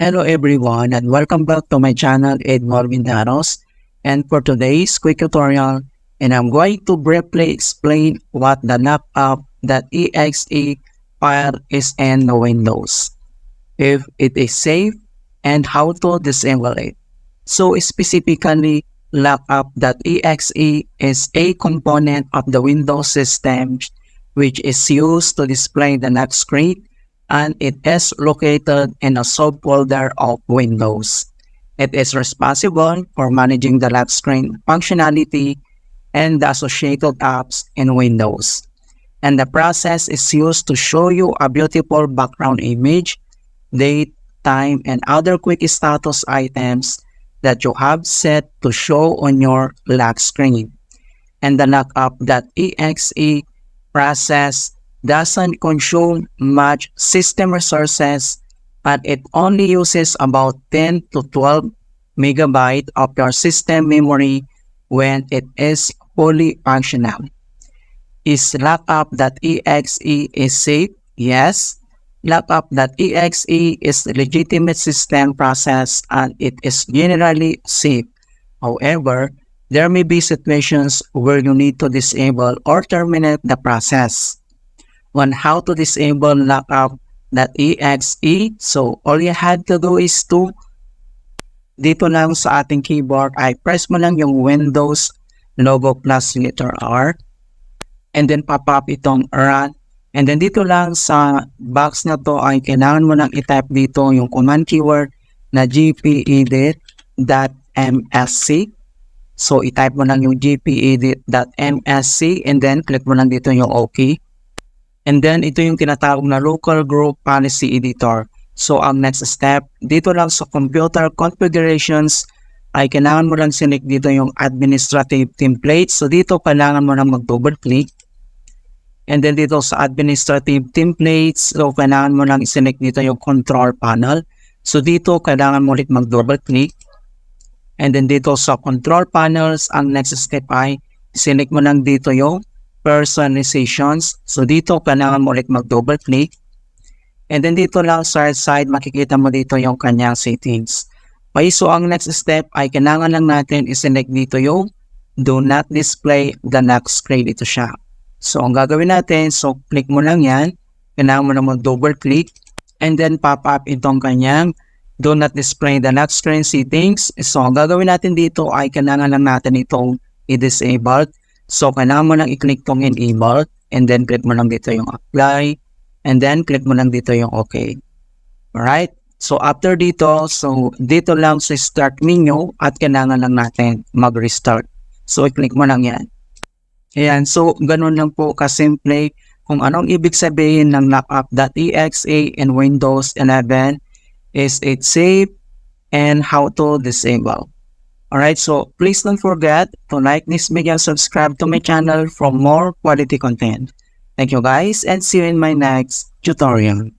Hello everyone and welcome back to my channel Edmar Vindaros, and for today's quick tutorial, and I'm going to briefly explain what the lockup.exe file is in the Windows, if it is safe, and how to disable it. So specifically, lockup.exe is a component of the Windows system which is used to display the lock screen, and it is located in a subfolder of Windows. It is responsible for managing the lock screen functionality and the associated apps in Windows. And the process is used to show you a beautiful background image, date, time, and other quick status items that you have set to show on your lock screen. And the lockup.exe process doesn't consume much system resources, but it only uses about 10 to 12 megabytes of your system memory when it is fully functional. Is lockup.exe is safe? Yes. Lockup.exe is a legitimate system process and it is generally safe. However, there may be situations where you need to disable or terminate the process. On how to disable lockup.exe, so all you had to do is to dito lang sa ating keyboard ay press mo lang yung Windows logo plus letter R, and then pop up itong run, and then dito lang sa box na to ay kailangan mo lang i-type dito yung command keyword na gpedit.msc. So i-type mo lang yung gpedit.msc and then click mo lang dito yung OK. And then, ito yung tinatawag na Local Group Policy Editor. So, ang next step, dito lang sa Computer Configurations, ay kailangan mo lang select dito yung Administrative Template. So, dito kailangan mo lang mag-double click. And then, dito sa Administrative Templates, so, kailangan mo lang select dito yung Control Panel. So, dito kailangan mo ulit mag-double click. And then, dito sa Control Panels, ang next step ay select mo lang dito yung Personalizations. So dito kailangan mo ulit mag-double click. And then dito lang sa right side makikita mo dito yung kanyang settings. Okay, so ang next step ay kailangan lang natin i-select dito yung Do Not Display the Lock Screen. Ito siya. So ang gagawin natin, so click mo lang yan. Kailangan mo lang mag-double click. And then pop up itong kanyang Do Not Display the Lock Screen settings. So ang gagawin natin dito ay kailangan lang natin itong i-disable. So, kailangan mo lang i-click tong enable and then click mo lang dito yung apply and then click mo lang dito yung okay. Alright? So, after dito, so dito lang sa start menu at kailangan lang natin mag-restart. So, i-click mo lang yan. Ayan. So, ganun lang po kasimple kung anong ibig sabihin ng lockup.exe in Windows 11, is it safe, and how to disable. Alright, so please don't forget to like this video and subscribe to my channel for more quality content. Thank you guys and see you in my next tutorial.